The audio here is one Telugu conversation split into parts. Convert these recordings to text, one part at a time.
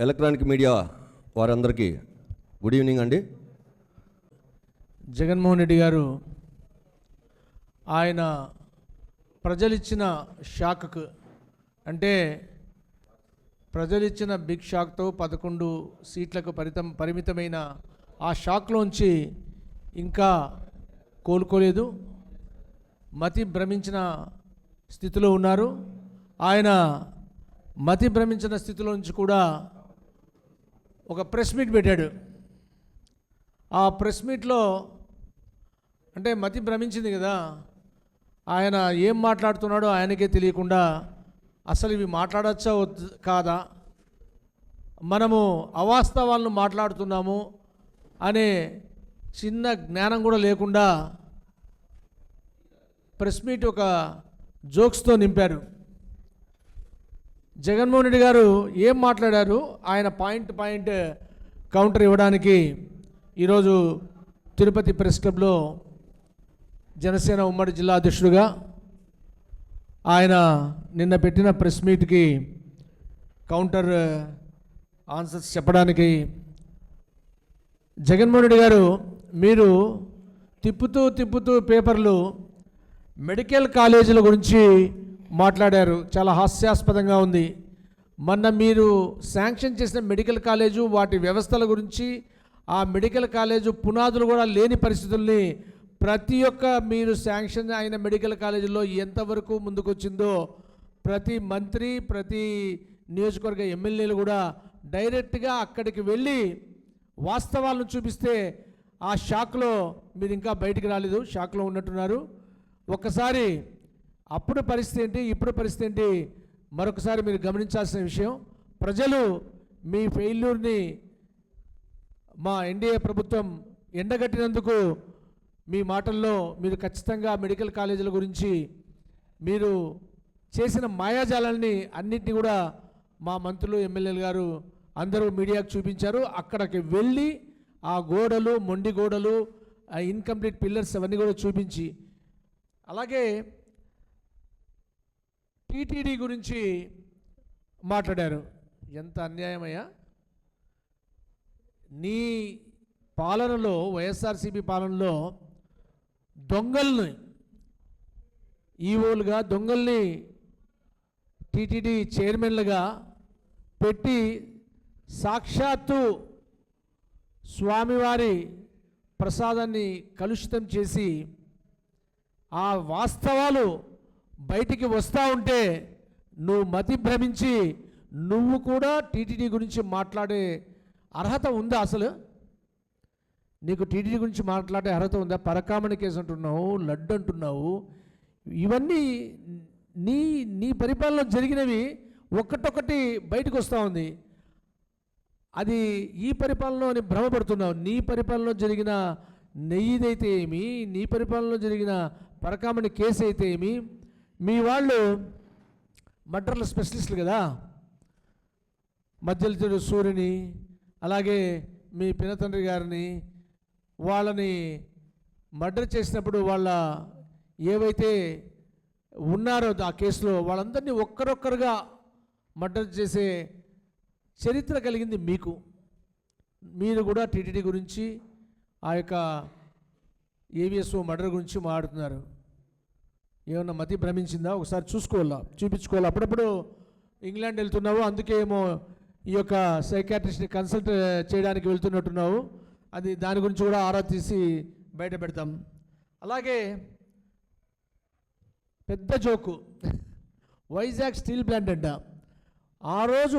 ఎలక్ట్రానిక్ మీడియా వారందరికీ గుడ్ ఈవినింగ్ అండి. జగన్మోహన్ రెడ్డి గారు ఆయన ప్రజలిచ్చిన షాక్కు అంటే ప్రజలిచ్చిన బిగ్ షాక్తో 11 సీట్లకు పరిమితమైన ఆ షాక్లోంచి ఇంకా కోలుకోలేదు. మతి భ్రమించిన స్థితిలో ఉన్నారు. ఆయన మతి భ్రమించిన స్థితిలో నుంచి కూడా ఒక ప్రెస్ మీట్ పెట్టాడు. ఆ ప్రెస్ మీట్లో అంటే మతి భ్రమించింది కదా, ఆయన ఏం మాట్లాడుతున్నాడో ఆయనకే తెలియకుండా అసలు ఇవి మాట్లాడచ్చా కాదా, మనము అవాస్తవాలను మాట్లాడుతున్నాము అనే చిన్న జ్ఞానం కూడా లేకుండా ప్రెస్ మీట్ ఒక జోక్స్తో నింపారు. జగన్మోహన్ రెడ్డి గారు ఏం మాట్లాడారు, ఆయన పాయింట్ కౌంటర్ ఇవ్వడానికి ఈరోజు తిరుపతి ప్రెస్ క్లబ్లో జనసేన ఉమ్మడి జిల్లా అధ్యక్షుడిగా ఆయన నిన్న పెట్టిన ప్రెస్ మీట్కి కౌంటర్ ఆన్సర్స్ చెప్పడానికి జగన్మోహన్ రెడ్డి గారు మీరు తిప్పుతూ పేపర్లు మెడికల్ కాలేజీల గురించి మాట్లాడారు. చాలా హాస్యాస్పదంగా ఉంది. మొన్న మీరు శాంక్షన్ చేసిన మెడికల్ కాలేజు వాటి వ్యవస్థల గురించి, ఆ మెడికల్ కాలేజు పునాదులు కూడా లేని పరిస్థితుల్ని ప్రతి ఒక్క మీరు శాంక్షన్ అయిన మెడికల్ కాలేజీలో ఎంతవరకు ముందుకొచ్చిందో ప్రతి మంత్రి, ప్రతి నియోజకవర్గ ఎమ్మెల్యేలు కూడా డైరెక్ట్గా అక్కడికి వెళ్ళి వాస్తవాలను చూపిస్తే ఆ షాక్లో మీరు ఇంకా బయటికి రాలేదు, షాక్లో ఉన్నట్టున్నారు. ఒక్కసారి అప్పుడు పరిస్థితి ఏంటి, ఇప్పుడు పరిస్థితి ఏంటి మరొకసారి మీరు గమనించాల్సిన విషయం. ప్రజలు మీ ఫెయిల్యూర్ని మా ఎన్డీఏ ప్రభుత్వం ఎండగట్టినందుకు మీ మాటల్లో మీరు ఖచ్చితంగా మెడికల్ కాలేజీల గురించి మీరు చేసిన మాయాజాలాన్ని అన్నింటినీ కూడా మా మంత్రులు, ఎమ్మెల్యేలు గారు అందరూ మీడియాకు చూపించారు. అక్కడికి వెళ్ళి ఆ గోడలు, మొండి గోడలు, ఆ ఇన్కంప్లీట్ పిల్లర్స్ అవన్నీ కూడా చూపించి, అలాగే టీటీడీ గురించి మాట్లాడారు. ఎంత అన్యాయమయ్యా, నీ పాలనలో, వైఎస్ఆర్సీపీ పాలనలో దొంగల్ని ఈవోలుగా, దొంగల్ని టీటీడీ చైర్మన్లుగా పెట్టి సాక్షాత్తు స్వామివారి ప్రసాదాన్ని కలుషితం చేసి ఆ వాస్తవాలు బయటికి వస్తూ ఉంటే నువ్వు మతి భ్రమించి నువ్వు కూడా టీటీడీ గురించి మాట్లాడే అర్హత ఉందా? అసలు నీకు టీటీడీ గురించి మాట్లాడే అర్హత ఉందా? పరకామణి కేసు అంటున్నావు, లడ్డు అంటున్నావు, ఇవన్నీ నీ పరిపాలనలో జరిగినవి ఒక్కటొక్కటి బయటకు వస్తూ ఉంది. అది ఈ పరిపాలనలో అని భ్రమపడుతున్నావు. నీ పరిపాలనలో జరిగిన నెయ్యిదైతే ఏమి, నీ పరిపాలనలో జరిగిన పరకామణి కేసు అయితే ఏమి, మీ వాళ్ళు మర్డర్ల స్పెషలిస్టులు కదా, మధ్యలో సూర్యుని, అలాగే మీ పినతండ్రి గారిని, వాళ్ళని మర్డర్ చేసినప్పుడు వాళ్ళ ఏవైతే ఉన్నారో ఆ కేసులో వాళ్ళందరినీ ఒక్కరొక్కరుగా మర్డర్ చేసే చరిత్ర కలిగింది మీకు. మీరు కూడా టీటీడీ గురించి, ఆ యొక్క ఏవిఎస్ఓ మర్డర్ గురించి మాట్లాడుతున్నారు. ఏమన్నా మతి భ్రమించిందా? ఒకసారి చూపించుకోవాలా. అప్పుడప్పుడు ఇంగ్లాండ్ వెళ్తున్నావు, అందుకే ఏమో ఈ యొక్క సైకాట్రిస్ట్ని కన్సల్ట్ చేయడానికి వెళ్తున్నట్టున్నావు. అది దాని గురించి కూడా ఆరా తీసి బయట పెడతాం. అలాగే పెద్ద జోకు, వైజాగ్ స్టీల్ ప్లాంట్ అంట. ఆ రోజు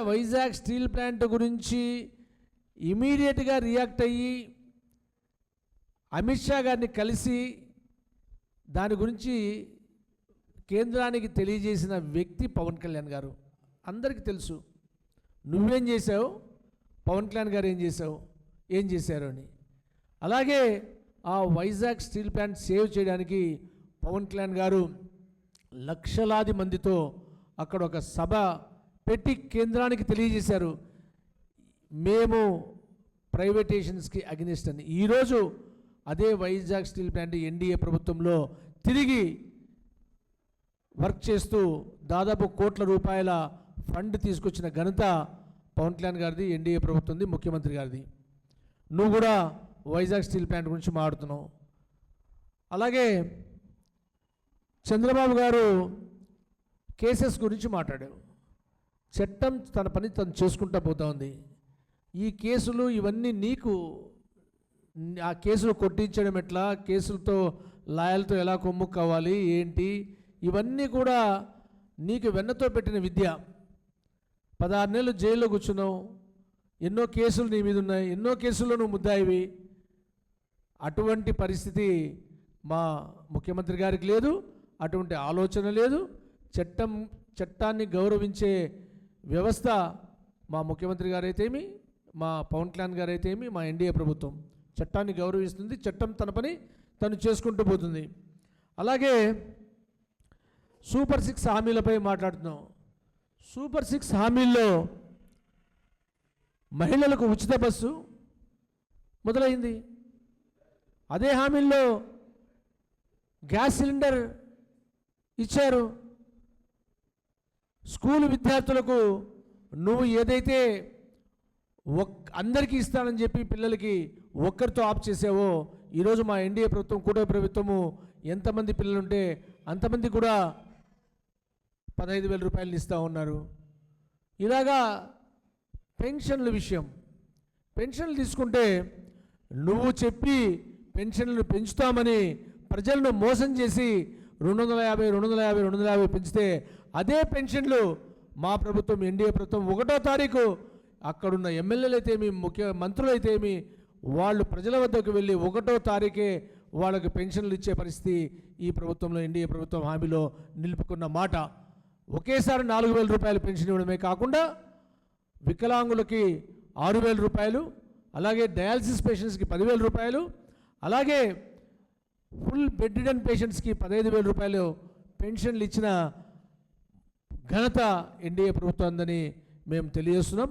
వైజాగ్ స్టీల్ ప్లాంట్ గురించి ఇమీడియట్గా రియాక్ట్ అయ్యి అమిత్ షా గారిని కలిసి దాని గురించి కేంద్రానికి తెలియజేసిన వ్యక్తి పవన్ కళ్యాణ్ గారు. అందరికీ తెలుసు నువ్వేం చేసావు, పవన్ కళ్యాణ్ గారు ఏం చేశారు అని. అలాగే ఆ వైజాగ్ స్టీల్ ప్లాంట్ సేవ్ చేయడానికి పవన్ కళ్యాణ్ గారు లక్షలాది మందితో అక్కడ ఒక సభ పెట్టి కేంద్రానికి తెలియజేశారు, మేము ప్రైవేటైజేషన్స్కి అగెనిస్ట్ అని. ఈరోజు అదే వైజాగ్ స్టీల్ ప్లాంట్ ఎన్డీఏ ప్రభుత్వంలో తిరిగి వర్క్ చేస్తూ దాదాపు కోట్ల రూపాయల ఫండ్ తీసుకొచ్చిన ఘనత పవన్ కళ్యాణ్ గారిది, ఎన్డీఏ ప్రభుత్వంది, ముఖ్యమంత్రి గారిది. నువ్వు కూడా వైజాగ్ స్టీల్ ప్లాంట్ గురించి మాట్లాడుతున్నావు. అలాగే చంద్రబాబు గారు కేసెస్ గురించి మాట్లాడారు. చట్టం తన పని తను చేసుకుంటా పోతా ఉంది. ఈ కేసులు ఇవన్నీ నీకు ఆ కేసులు కొట్టించడం ఎట్లా, కేసులతో లాయర్లతో ఎలా కొమ్ము కావాలి ఏంటి, ఇవన్నీ కూడా నీకు వెన్నతో పెట్టిన విద్య. 16 నెలలు జైల్లో కూర్చున్నావు, ఎన్నో కేసులు నీ మీద ఉన్నాయి, ఎన్నో కేసుల్లో నువ్వు ముద్దాయివి. అటువంటి పరిస్థితి మా ముఖ్యమంత్రి గారికి లేదు, అటువంటి ఆలోచన లేదు. చట్టాన్ని గౌరవించే వ్యవస్థ మా ముఖ్యమంత్రి గారైతేమి, మా పవన్ కళ్యాణ్ గారైతేమి, మా ఎన్డీఏ ప్రభుత్వం చట్టాన్ని గౌరవిస్తుంది. చట్టం తన పని తను చేసుకుంటూ పోతుంది. అలాగే సూపర్ 6 హామీలపై మాట్లాడుతున్నాం. సూపర్ 6 హామీల్లో మహిళలకు ఉచిత బస్సు మొదలైంది. అదే హామీల్లో గ్యాస్ సిలిండర్ ఇచ్చారు. స్కూల్ విద్యార్థులకు నువ్వు ఏదైతే అందరికీ ఇస్తానని చెప్పి పిల్లలకి ఒక్కరితో ఆఫ్ చేసావో, ఈరోజు మా ఎన్డీఏ ప్రభుత్వం, కూటమి ప్రభుత్వము ఎంతమంది పిల్లలుంటే అంతమంది కూడా 15,000 రూపాయలు ఇస్తూ ఉన్నారు. ఇలాగా పెన్షన్ల విషయం, పెన్షన్లు తీసుకుంటే నువ్వు చెప్పి పెన్షన్లను పెంచుతామని ప్రజలను మోసం చేసి 250 పెంచితే అదే పెన్షన్లు మా ప్రభుత్వం, ఎన్డీఏ ప్రభుత్వం 1వ తారీఖు అక్కడున్న ఎమ్మెల్యేలు అయితేమి, మంత్రులు అయితేమి, వాళ్ళు ప్రజల వద్దకు వెళ్ళి 1వ తారీఖే వాళ్ళకి పెన్షన్లు ఇచ్చే పరిస్థితి ఈ ప్రభుత్వంలో, ఎన్డీఏ ప్రభుత్వం హామీలో నిలుపుకున్న మాట. ఒకేసారి 4,000 రూపాయలు పెన్షన్ ఇవ్వడమే కాకుండా వికలాంగులకి 6,000 రూపాయలు, అలాగే డయాలసిస్ పేషెంట్స్కి 10,000 రూపాయలు, అలాగే ఫుల్ బెడ్ రిడన్ పేషెంట్స్కి 15,000 రూపాయలు పెన్షన్లు ఇచ్చిన ఘనత ఎన్డీఏ ప్రభుత్వాన్ని మేము తెలియజేస్తున్నాం.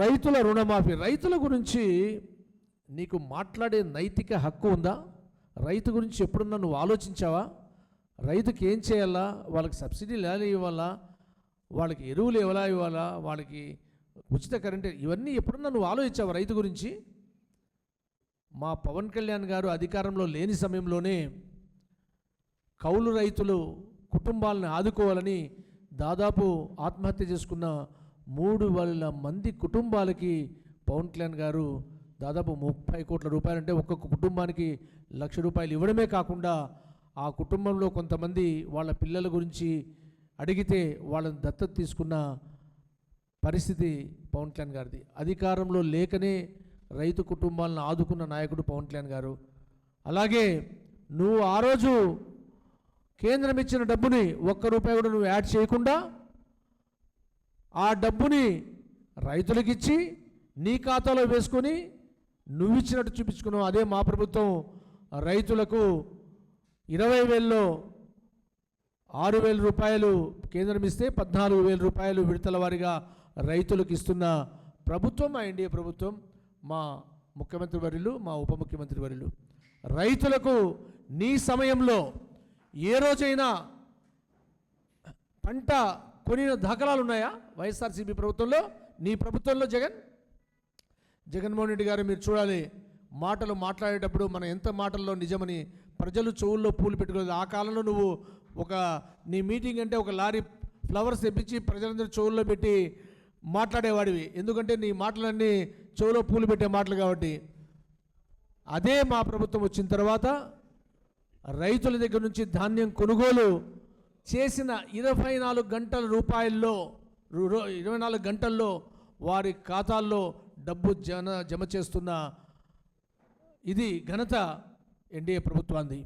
రైతుల రుణమాఫీ, రైతుల గురించి నీకు మాట్లాడే నైతిక హక్కు ఉందా? రైతు గురించి ఎప్పుడన్నా నువ్వు ఆలోచించావా? రైతుకి ఏం చేయాలా, వాళ్ళకి సబ్సిడీలు ఎలా ఇవ్వాలా, వాళ్ళకి ఎరువులు ఎలా ఇవ్వాలా, వాళ్ళకి ఉచిత కరెంట్, ఇవన్నీ ఎప్పుడన్నా నువ్వు ఆలోచించావా రైతు గురించి? మా పవన్ కళ్యాణ్ గారు అధికారంలో లేని సమయంలోనే కౌలు రైతులు కుటుంబాలను ఆదుకోవాలని దాదాపు ఆత్మహత్య చేసుకున్న 3,000 మంది కుటుంబాలకి పవన్ కళ్యాణ్ గారు దాదాపు 30 కోట్ల రూపాయలు, అంటే ఒక్కొక్క కుటుంబానికి 1,00,000 రూపాయలు ఇవ్వడమే కాకుండా ఆ కుటుంబంలో కొంతమంది వాళ్ళ పిల్లల గురించి అడిగితే వాళ్ళని దత్తత తీసుకున్న పరిస్థితి పవన్ కళ్యాణ్ గారిది. అధికారంలో లేకనే రైతు కుటుంబాలను ఆదుకున్న నాయకుడు పవన్ కళ్యాణ్ గారు. అలాగే నువ్వు ఆ రోజు కేంద్రం ఇచ్చిన డబ్బుని 1 రూపాయి కూడా నువ్వు యాడ్ చేయకుండా ఆ డబ్బుని రైతులకు ఇచ్చి నీ ఖాతాలో వేసుకొని నువ్వు ఇచ్చినట్టు చూపించుకున్నావు. అదే మా ప్రభుత్వం రైతులకు 20,000లో 6,000 రూపాయలు కేంద్రం ఇస్తే 14,000 రూపాయలు విడతల వారీగా రైతులకు ఇస్తున్న ప్రభుత్వం మా ఎన్డీఏ ప్రభుత్వం, మా ముఖ్యమంత్రి వర్యులు, మా ఉప ముఖ్యమంత్రి వర్యులు. రైతులకు నీ సమయంలో ఏ రోజైనా పంట కొనిన దాఖలాలు ఉన్నాయా? వైఎస్ఆర్సీపీ ప్రభుత్వంలో, నీ ప్రభుత్వంలో జగన్మోహన్ రెడ్డి గారు మీరు చూడాలి, మాటలు మాట్లాడేటప్పుడు మన ఎంత మాటల్లో నిజమని ప్రజలు చెవుల్లో పూలు పెట్టుకోలేదు. ఆ కాలంలో నువ్వు నీ మీటింగ్ అంటే ఒక లారీ ఫ్లవర్స్ తెప్పించి ప్రజలందరూ చెవుల్లో పెట్టి మాట్లాడేవాడివి, ఎందుకంటే నీ మాటలన్నీ చెవులో పూలు పెట్టే మాటలు కాబట్టి. అదే మా ప్రభుత్వం వచ్చిన తర్వాత రైతుల దగ్గర నుంచి ధాన్యం కొనుగోలు చేసిన 24 గంటల రూపాయల్లో 24 గంటల్లో వారి ఖాతాల్లో డబ్బు జమ చేస్తున్న ఇది ఘనత ఎన్డీఏ ప్రభుత్వాన్ని.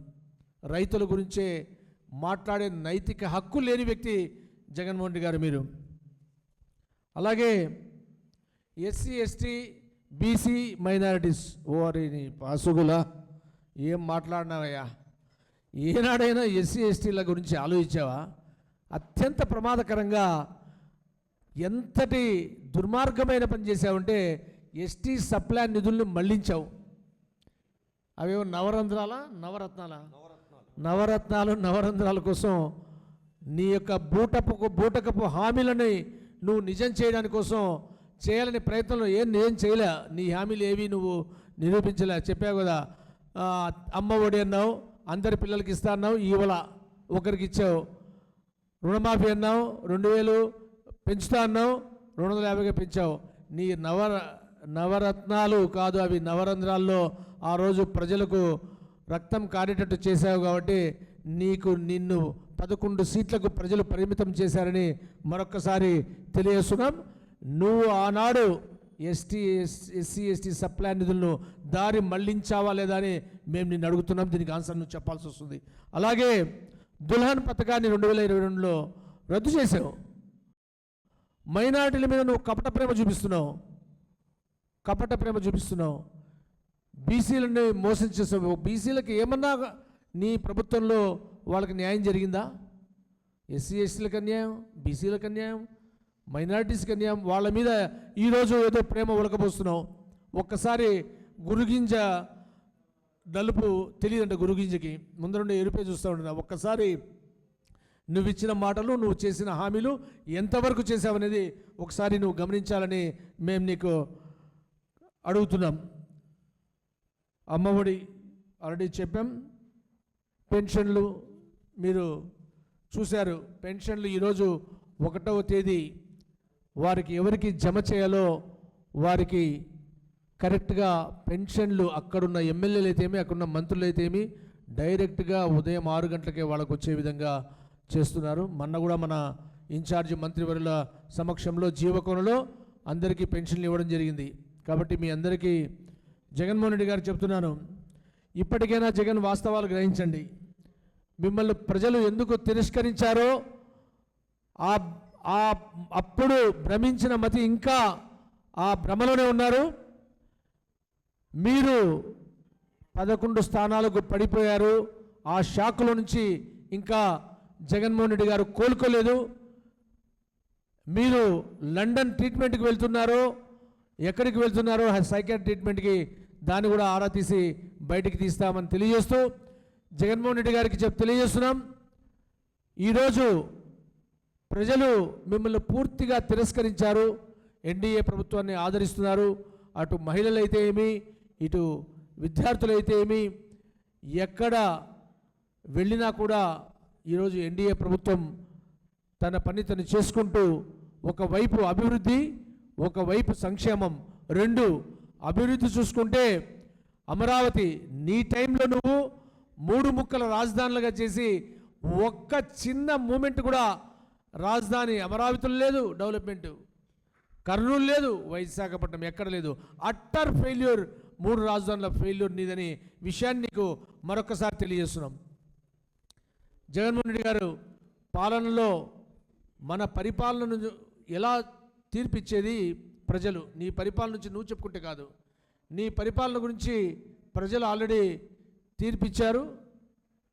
రైతుల గురించే మాట్లాడే నైతిక హక్కు లేని వ్యక్తి జగన్మోహన్ రెడ్డి గారు మీరు. అలాగే ఎస్సీ ఎస్టీ బీసీ మైనారిటీస్, ఓరి పాసుగులా ఏం మాట్లాడినావయ్యా? ఏనాడైనా ఎస్సీ ఎస్టీల గురించి ఆలోచించావా? అత్యంత ప్రమాదకరంగా ఎంతటి దుర్మార్గమైన పని చేశావంటే ఎస్టీ సప్లై నిధుల్ని మళ్లించావు. అవేవో నవరత్నాల కోసం నీ యొక్క బూటకపు హామీలని నువ్వు నిజం చేయడానికి కోసం చేయాలనే ప్రయత్నంలో ఏం చేయలే. నీ హామీలు ఏవి నువ్వు నిరూపించలే. చెప్పావు కదా, అమ్మ ఒడి అన్నావు, అందరి పిల్లలకి ఇస్తా అన్నావు, ఇవాళ ఒకరికి ఇచ్చావు. రుణమాఫీ అన్నావు, 2000 పెంచుతా అన్నావు, 250గా పెంచావు. నీ నవరత్నాలు కాదు, అవి నవరంధ్రాల్లో ఆ రోజు ప్రజలకు రక్తం కారేటట్టు చేశావు. కాబట్టి నిన్ను 11 సీట్లకు ప్రజలు పరిమితం చేశారని మరొక్కసారి తెలియజేస్తున్నాం. నువ్వు ఆనాడు ఎస్సీ ఎస్టీ సప్లాన్ నిధులను దారి మళ్లించావా లేదా అని మేము నిన్ను అడుగుతున్నాం. దీనికి ఆన్సర్ నువ్వు చెప్పాల్సి వస్తుంది. అలాగే దుల్హన్ పథకాన్ని 2022లో రద్దు చేసావు. మైనారిటీల మీద నువ్వు కపట ప్రేమ చూపిస్తున్నావు. బీసీలని మోసం చేసావు. బీసీలకు ఏమన్నా నీ ప్రభుత్వంలో వాళ్ళకి న్యాయం జరిగిందా? ఎస్సీ ఎస్టీలకు అన్యాయం, బీసీలకు అన్యాయం, మైనారిటీస్కి అన్యాయం. వాళ్ళ మీద ఈరోజు ఏదో ప్రేమ ఉలకబోస్తున్నావు. ఒక్కసారి గురుగింజ నలుపు తెలియదంట గురుగింజకి, ముందరుండే ఎరుపే చూస్తూ ఉంటున్నా. ఒక్కసారి నువ్వు ఇచ్చిన మాటలు, నువ్వు చేసిన హామీలు ఎంతవరకు చేసావనేది ఒకసారి నువ్వు గమనించాలని మేము నీకు అడుగుతున్నాం. అమ్మఒడి ఆల్రెడీ చెప్పాం. పెన్షన్లు మీరు చూశారు. పెన్షన్లు ఈరోజు 1వ తేదీ వారికి ఎవరికి జమ చేయాలో వారికి కరెక్ట్గా పెన్షన్లు అక్కడున్న ఎమ్మెల్యేలు అయితేమి, అక్కడున్న మంత్రులు అయితేమి డైరెక్ట్గా ఉదయం 6 గంటలకే వాళ్ళకు వచ్చే విధంగా చేస్తున్నారు. మొన్న కూడా మన ఇన్ఛార్జి మంత్రివర్యుల సమక్షంలో జీవకోణలో అందరికీ పెన్షన్లు ఇవ్వడం జరిగింది. కాబట్టి మీ అందరికీ జగన్మోహన్ రెడ్డి గారు చెప్తున్నాను, ఇప్పటికైనా జగన్ వాస్తవాలు గ్రహించండి. మిమ్మల్ని ప్రజలు ఎందుకు తిరస్కరించారో అప్పుడు భ్రమించిన మతి ఇంకా ఆ భ్రమలోనే ఉన్నారు. మీరు 11 స్థానాలకు పడిపోయారు. ఆ షాక్లో నుంచి ఇంకా జగన్మోహన్ రెడ్డి గారు కోలుకోలేదు. మీరు లండన్ ట్రీట్మెంట్కి వెళ్తున్నారు, ఎక్కడికి వెళ్తున్నారో సైకియాట్రిక్ ట్రీట్మెంట్కి, దాన్ని కూడా ఆరా తీసి బయటికి తీస్తామని తెలియజేస్తూ జగన్మోహన్ రెడ్డి గారికి తెలియజేస్తున్నాం. ఈరోజు ప్రజలు మిమ్మల్ని పూర్తిగా తిరస్కరించారు. ఎన్డీఏ ప్రభుత్వాన్ని ఆదరిస్తున్నారు. అటు మహిళలైతే ఏమి, ఇటు విద్యార్థులైతే ఏమి, ఎక్కడ వెళ్ళినా కూడా ఈరోజు ఎన్డీఏ ప్రభుత్వం తన పని తను చేసుకుంటూ ఒకవైపు అభివృద్ధి, ఒకవైపు సంక్షేమం, 2 అభివృద్ధి చూసుకుంటే అమరావతి నీ టైంలో నువ్వు 3 ముక్కల రాజధానులుగా చేసి ఒక్క చిన్న మూమెంట్ కూడా రాజధాని అమరావతిలో లేదు, డెవలప్మెంట్ కర్నూలు లేదు, విశాఖపట్నం ఎక్కడ లేదు. అట్టర్ ఫెయిల్యూర్, 3 రాజధానుల ఫెయిల్యూర్ నీదని విషయాన్ని నీకు మరొకసారి తెలియజేస్తున్నాం. జగన్మోహన్ రెడ్డి గారు పాలనలో మన పరిపాలనను ఎలా తీర్పిచ్చేది ప్రజలు. నీ పరిపాలన నుంచి నువ్వు చెప్పుకుంటే కాదు, నీ పరిపాలన గురించి ప్రజలు ఆల్రెడీ తీర్పిచ్చారు.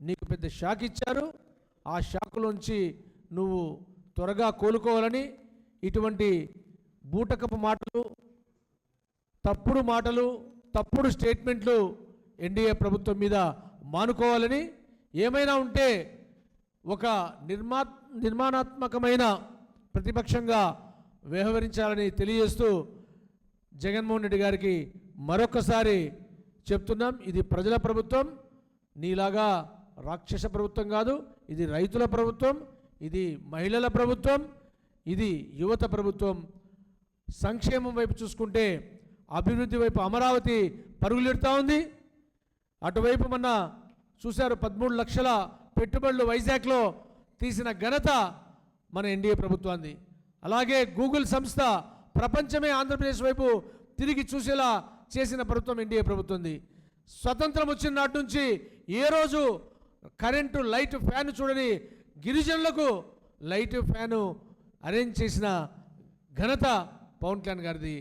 నీకు పెద్ద షాక్ ఇచ్చారు. ఆ షాక్లోంచి నువ్వు త్వరగా కోలుకోవాలని ఇటువంటి బూటకపు మాటలు, తప్పుడు మాటలు, తప్పుడు స్టేట్మెంట్లు ఎన్డీఏ ప్రభుత్వం మీద మానుకోవాలని, ఏమైనా ఉంటే ఒక నిర్మాణాత్మకమైన ప్రతిపక్షంగా వ్యవహరించాలని తెలియజేస్తూ జగన్మోహన్ రెడ్డి గారికి మరొకసారి చెప్తున్నాం, ఇది ప్రజల ప్రభుత్వం, నీలాగా రాక్షస ప్రభుత్వం కాదు. ఇది రైతుల ప్రభుత్వం, ఇది మహిళల ప్రభుత్వం, ఇది యువత ప్రభుత్వం. సంక్షేమం వైపు చూసుకుంటే అభివృద్ధి వైపు అమరావతి పరుగులెడుతూ ఉంది. అటువైపు మొన్న చూశారు, 13 లక్షల పెట్టుబడులు వైజాగ్లో తీసిన ఘనత మన ఎన్డీఏ ప్రభుత్వాన్ని. అలాగే గూగుల్ సంస్థ ప్రపంచమే ఆంధ్రప్రదేశ్ వైపు తిరిగి చూసేలా చేసిన ప్రభుత్వం ఎన్డీఏ ప్రభుత్వంది. స్వతంత్రం వచ్చిన నాటి నుంచి ఏ రోజు కరెంటు లైట్ ఫ్యాన్ చూడని గిరిజనులకు లైట్ ఫ్యాను అరేంజ్ చేసిన ఘనత పవన్ కళ్యాణ్ గారిది.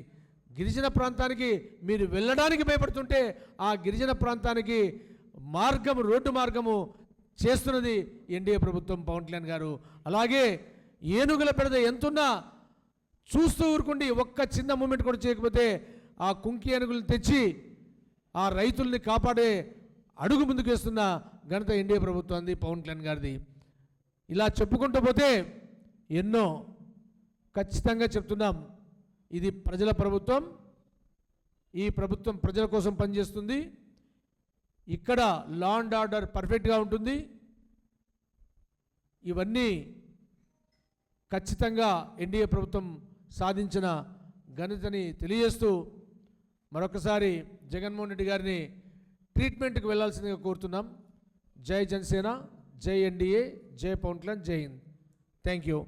గిరిజన ప్రాంతానికి మీరు వెళ్ళడానికి భయపడుతుంటే ఆ గిరిజన ప్రాంతానికి రోడ్డు మార్గము చేస్తున్నది ఎన్డీఏ ప్రభుత్వం, పవన్ కళ్యాణ్ గారు. అలాగే ఏనుగుల పెడద ఎంతున్నా చూస్తూ ఊరుకుండి ఒక్క చిన్న మూమెంట్ కూడా చేయకపోతే ఆ కుంకి ఏనుగులు తెచ్చి ఆ రైతుల్ని కాపాడే అడుగు ముందుకు వేస్తున్న ఘనత ఎన్డీఏ ప్రభుత్వాన్ని, పవన్ కళ్యాణ్ గారిది. ఇలా చెప్పుకుంటూ పోతే ఎన్నో ఖచ్చితంగా చెప్తున్నాం, ఇది ప్రజల ప్రభుత్వం. ఈ ప్రభుత్వం ప్రజల కోసం పనిచేస్తుంది. ఇక్కడ లా అండ్ ఆర్డర్ పర్ఫెక్ట్గా ఉంటుంది. ఇవన్నీ ఖచ్చితంగా ఎన్డీఏ ప్రభుత్వం సాధించిన ఘనతని తెలియజేస్తూ మరొకసారి జగన్మోహన్ రెడ్డి గారిని ట్రీట్మెంట్కి వెళ్ళాల్సిందిగా కోరుతున్నాం. జై జనసేన, జై ఎన్డీఏ, జై పవన్ కళ్యాణ్, జై హింద్. Thank you.